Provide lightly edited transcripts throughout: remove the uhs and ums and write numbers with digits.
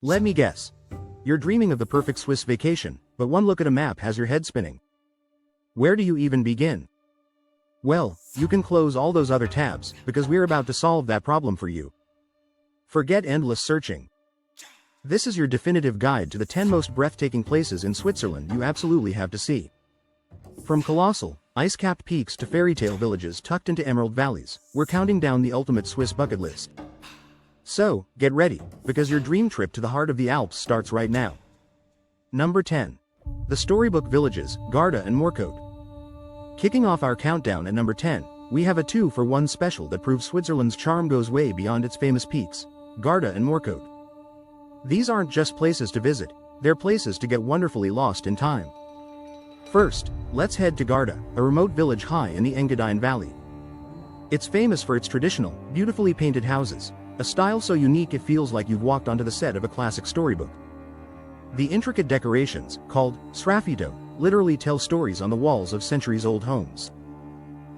Let me guess. You're dreaming of the perfect Swiss vacation, but one look at a map has your head spinning. Where do you even begin? Well, you can close all those other tabs, because we're about to solve that problem for you. Forget endless searching. This is your definitive guide to the 10 most breathtaking places in Switzerland you absolutely have to see. From colossal, ice-capped peaks to fairy tale villages tucked into emerald valleys, we're counting down the ultimate Swiss bucket list. So, get ready, because your dream trip to the heart of the Alps starts right now. Number 10. The storybook villages, Garda and Morcote. Kicking off our countdown at number 10, we have a 2-for-1 special that proves Switzerland's charm goes way beyond its famous peaks, Garda and Morcote. These aren't just places to visit, they're places to get wonderfully lost in time. First, let's head to Garda, a remote village high in the Engadine Valley. It's famous for its traditional, beautifully painted houses, a style so unique it feels like you've walked onto the set of a classic storybook. The intricate decorations, called sgraffito, literally tell stories on the walls of centuries-old homes.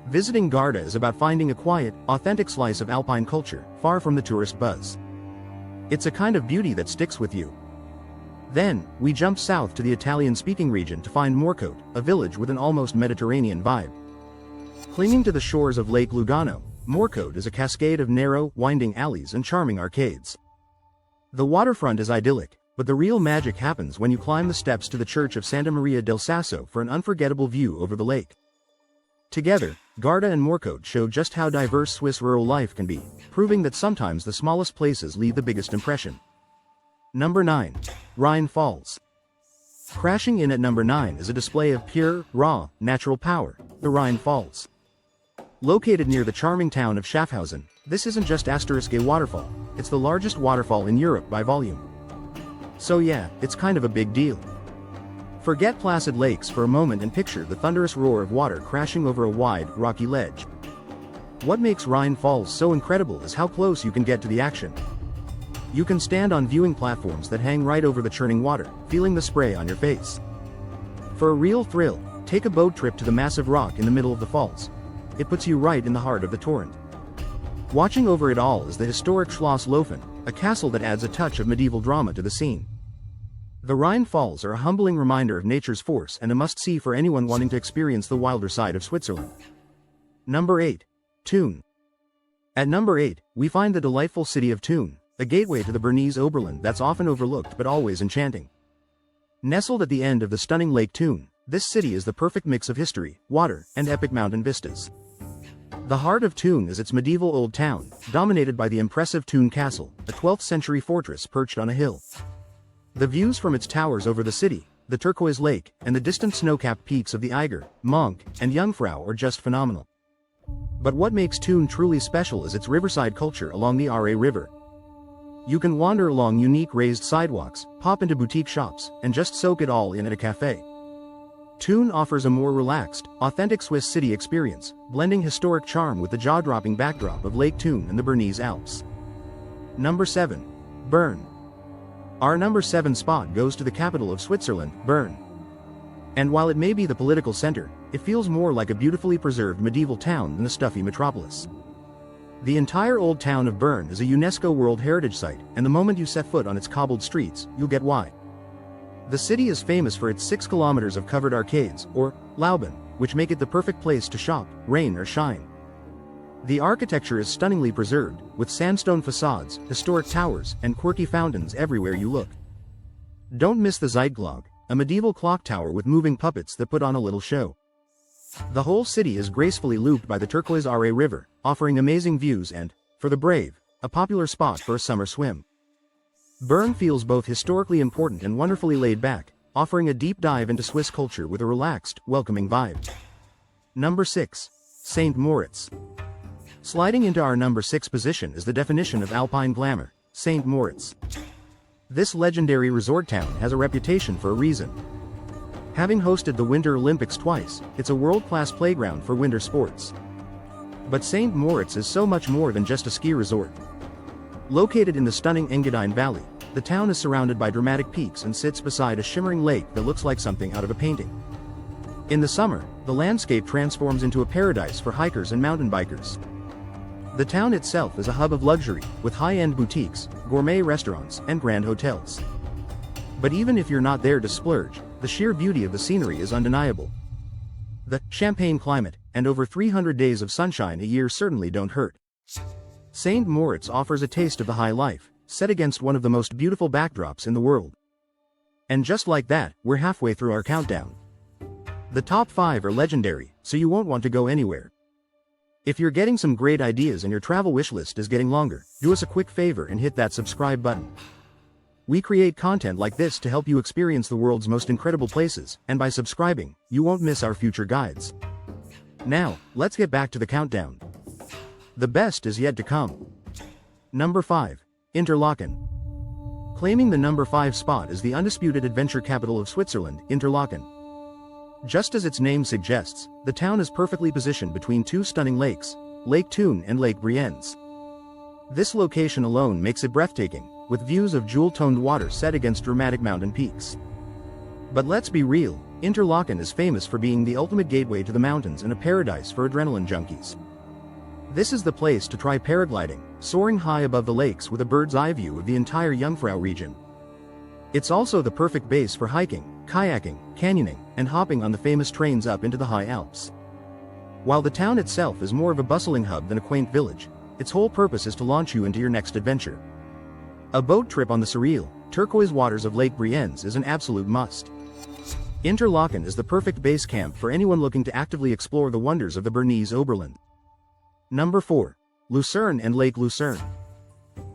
Visiting Garda is about finding a quiet, authentic slice of alpine culture, far from the tourist buzz. It's a kind of beauty that sticks with you. Then, we jump south to the Italian-speaking region to find Morcote, a village with an almost Mediterranean vibe. Clinging to the shores of Lake Lugano, Morcote is a cascade of narrow, winding alleys and charming arcades. The waterfront is idyllic, but the real magic happens when you climb the steps to the church of Santa Maria del Sasso for an unforgettable view over the lake. Together, Garda and Morcote show just how diverse Swiss rural life can be, proving that sometimes the smallest places leave the biggest impression. Number 9. Rhine Falls. Crashing in at number 9 is a display of pure, raw, natural power, the Rhine Falls. Located near the charming town of Schaffhausen, this isn't just a waterfall, it's the largest waterfall in Europe by volume. So yeah, it's kind of a big deal. Forget placid lakes for a moment and picture the thunderous roar of water crashing over a wide, rocky ledge. What makes Rhine Falls so incredible is how close you can get to the action. You can stand on viewing platforms that hang right over the churning water, feeling the spray on your face. For a real thrill, take a boat trip to the massive rock in the middle of the falls. It puts you right in the heart of the torrent. Watching over it all is the historic Schloss Laufen, a castle that adds a touch of medieval drama to the scene. The Rhine Falls are a humbling reminder of nature's force and a must-see for anyone wanting to experience the wilder side of Switzerland. Number 8. Thun. At number 8, we find the delightful city of Thun, a gateway to the Bernese Oberland that's often overlooked but always enchanting. Nestled at the end of the stunning Lake Thun, this city is the perfect mix of history, water, and epic mountain vistas. The heart of Thun is its medieval old town, dominated by the impressive Thun Castle, a 12th-century fortress perched on a hill. The views from its towers over the city, the turquoise lake, and the distant snow-capped peaks of the Eiger, Monk, and Jungfrau are just phenomenal. But what makes Thun truly special is its riverside culture along the Aare River. You can wander along unique raised sidewalks, pop into boutique shops, and just soak it all in at a cafe. Thun offers a more relaxed, authentic Swiss city experience, blending historic charm with the jaw-dropping backdrop of Lake Thun and the Bernese Alps. Number 7. Bern. Our number 7 spot goes to the capital of Switzerland, Bern. And while it may be the political center, it feels more like a beautifully preserved medieval town than a stuffy metropolis. The entire old town of Bern is a UNESCO World Heritage Site, and the moment you set foot on its cobbled streets, you'll get why. The city is famous for its 6 kilometers of covered arcades, or Lauben, which make it the perfect place to shop, rain or shine. The architecture is stunningly preserved, with sandstone facades, historic towers, and quirky fountains everywhere you look. Don't miss the Zeitglocke, a medieval clock tower with moving puppets that put on a little show. The whole city is gracefully looped by the turquoise Aare River, offering amazing views and, for the brave, a popular spot for a summer swim. Bern feels both historically important and wonderfully laid back, offering a deep dive into Swiss culture with a relaxed, welcoming vibe. Number 6. St. Moritz. Sliding into our number 6 position is the definition of alpine glamour, St. Moritz. This legendary resort town has a reputation for a reason. Having hosted the Winter Olympics twice, it's a world-class playground for winter sports. But St. Moritz is so much more than just a ski resort. Located in the stunning Engadine Valley, the town is surrounded by dramatic peaks and sits beside a shimmering lake that looks like something out of a painting. In the summer, the landscape transforms into a paradise for hikers and mountain bikers. The town itself is a hub of luxury, with high-end boutiques, gourmet restaurants, and grand hotels. But even if you're not there to splurge, the sheer beauty of the scenery is undeniable. The champagne climate, and over 300 days of sunshine a year certainly don't hurt. St. Moritz offers a taste of the high life, set against one of the most beautiful backdrops in the world. And just like that, we're halfway through our countdown. The top 5 are legendary, so you won't want to go anywhere. If you're getting some great ideas and your travel wish list is getting longer, do us a quick favor and hit that subscribe button. We create content like this to help you experience the world's most incredible places, and by subscribing, you won't miss our future guides. Now, let's get back to the countdown. The best is yet to come. Number 5. Interlaken. Claiming the number 5 spot is the undisputed adventure capital of Switzerland, Interlaken. Just as its name suggests, the town is perfectly positioned between two stunning lakes, Lake Thun and Lake Brienz. This location alone makes it breathtaking, with views of jewel-toned water set against dramatic mountain peaks. But let's be real, Interlaken is famous for being the ultimate gateway to the mountains and a paradise for adrenaline junkies. This is the place to try paragliding, soaring high above the lakes with a bird's-eye view of the entire Jungfrau region. It's also the perfect base for hiking, kayaking, canyoning, and hopping on the famous trains up into the high Alps. While the town itself is more of a bustling hub than a quaint village, its whole purpose is to launch you into your next adventure. A boat trip on the surreal, turquoise waters of Lake Brienz is an absolute must. Interlaken is the perfect base camp for anyone looking to actively explore the wonders of the Bernese Oberland. Number 4. Lucerne and Lake Lucerne.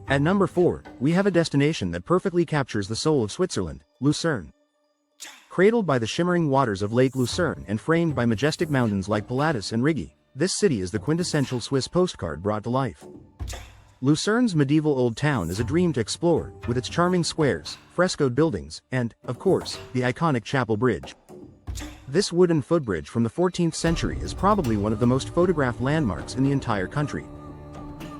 At number 4, we have a destination that perfectly captures the soul of Switzerland, Lucerne. Cradled by the shimmering waters of Lake Lucerne and framed by majestic mountains like Pilatus and Rigi, this city is the quintessential Swiss postcard brought to life. Lucerne's medieval old town is a dream to explore, with its charming squares, frescoed buildings, and, of course, the iconic Chapel Bridge. This wooden footbridge from the 14th century is probably one of the most photographed landmarks in the entire country.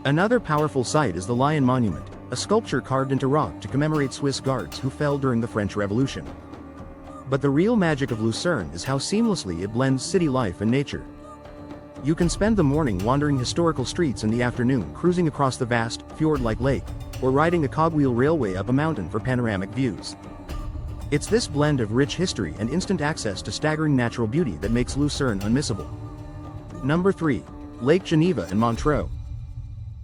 Another powerful site is the Lion Monument, a sculpture carved into rock to commemorate Swiss guards who fell during the French Revolution. But the real magic of Lucerne is how seamlessly it blends city life and nature. You can spend the morning wandering historical streets and the afternoon cruising across the vast, fjord-like lake, or riding a cogwheel railway up a mountain for panoramic views. It's this blend of rich history and instant access to staggering natural beauty that makes Lucerne unmissable. Number 3. Lake Geneva and Montreux.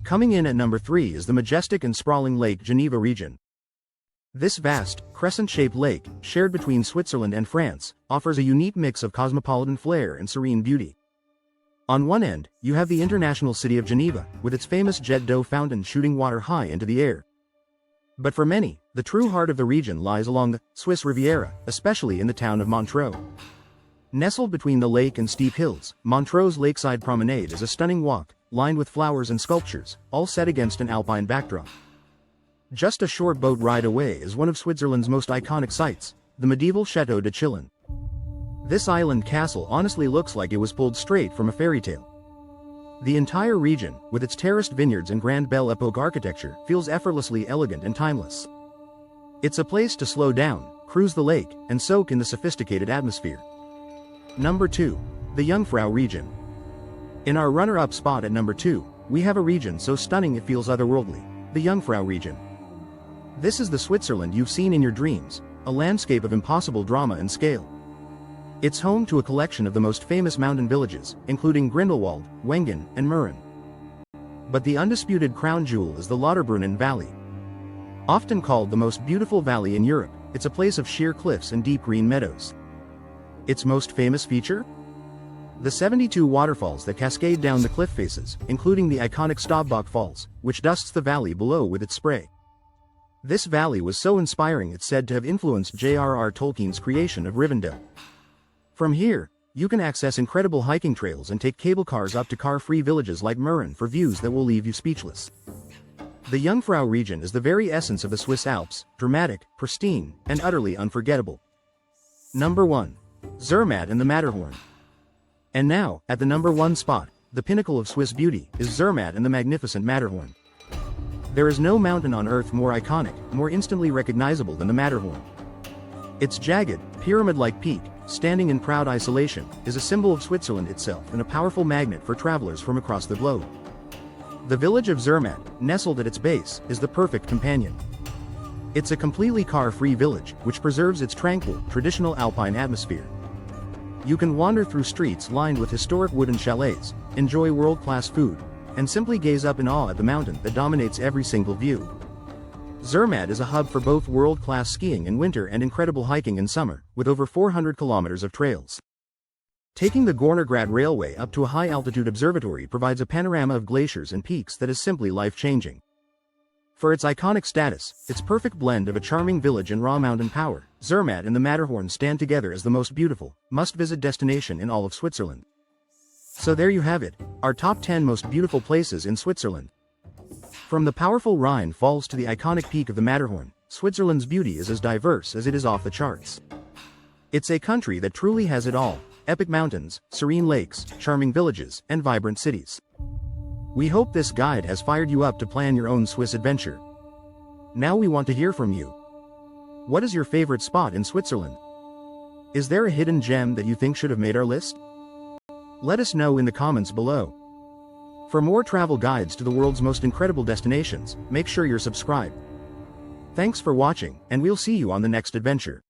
Coming in at number 3 is the majestic and sprawling Lake Geneva region. This vast, crescent-shaped lake, shared between Switzerland and France, offers a unique mix of cosmopolitan flair and serene beauty. On one end, you have the international city of Geneva, with its famous jet d'eau fountain shooting water high into the air. But for many, the true heart of the region lies along the Swiss Riviera, especially in the town of Montreux. Nestled between the lake and steep hills, Montreux's lakeside promenade is a stunning walk, lined with flowers and sculptures, all set against an alpine backdrop. Just a short boat ride away is one of Switzerland's most iconic sights, the medieval Château de Chillon. This island castle honestly looks like it was pulled straight from a fairy tale. The entire region, with its terraced vineyards and grand Belle Epoque architecture, feels effortlessly elegant and timeless. It's a place to slow down, cruise the lake, and soak in the sophisticated atmosphere. Number 2. The Jungfrau region. In our runner-up spot at number 2, we have a region so stunning it feels otherworldly, the Jungfrau region. This is the Switzerland you've seen in your dreams, a landscape of impossible drama and scale. It's home to a collection of the most famous mountain villages, including Grindelwald, Wengen, and Mürren. But the undisputed crown jewel is the Lauterbrunnen Valley. Often called the most beautiful valley in Europe, it's a place of sheer cliffs and deep green meadows. Its most famous feature? The 72 waterfalls that cascade down the cliff faces, including the iconic Stabbach Falls, which dusts the valley below with its spray. This valley was so inspiring it's said to have influenced J.R.R. Tolkien's creation of Rivendell. From here, you can access incredible hiking trails and take cable cars up to car-free villages like Mürren for views that will leave you speechless. The Jungfrau region is the very essence of the Swiss Alps, dramatic, pristine, and utterly unforgettable. Number 1. Zermatt and the Matterhorn. And now, at the number 1 spot, the pinnacle of Swiss beauty, is Zermatt and the magnificent Matterhorn. There is no mountain on earth more iconic, more instantly recognizable than the Matterhorn. Its jagged, pyramid-like peak, standing in proud isolation, is a symbol of Switzerland itself and a powerful magnet for travelers from across the globe. The village of Zermatt, nestled at its base, is the perfect companion. It's a completely car-free village, which preserves its tranquil, traditional alpine atmosphere. You can wander through streets lined with historic wooden chalets, enjoy world-class food, and simply gaze up in awe at the mountain that dominates every single view. Zermatt is a hub for both world-class skiing in winter and incredible hiking in summer, with over 400 kilometers of trails. Taking the Gornergrad Railway up to a high-altitude observatory provides a panorama of glaciers and peaks that is simply life-changing. For its iconic status, its perfect blend of a charming village and raw mountain power, Zermatt and the Matterhorn stand together as the most beautiful, must-visit destination in all of Switzerland. So there you have it, our top 10 most beautiful places in Switzerland. From the powerful Rhine Falls to the iconic peak of the Matterhorn, Switzerland's beauty is as diverse as it is off the charts. It's a country that truly has it all: epic mountains, serene lakes, charming villages, and vibrant cities. We hope this guide has fired you up to plan your own Swiss adventure. Now we want to hear from you. What is your favorite spot in Switzerland? Is there a hidden gem that you think should have made our list? Let us know in the comments below. For more travel guides to the world's most incredible destinations, make sure you're subscribed. Thanks for watching, and we'll see you on the next adventure.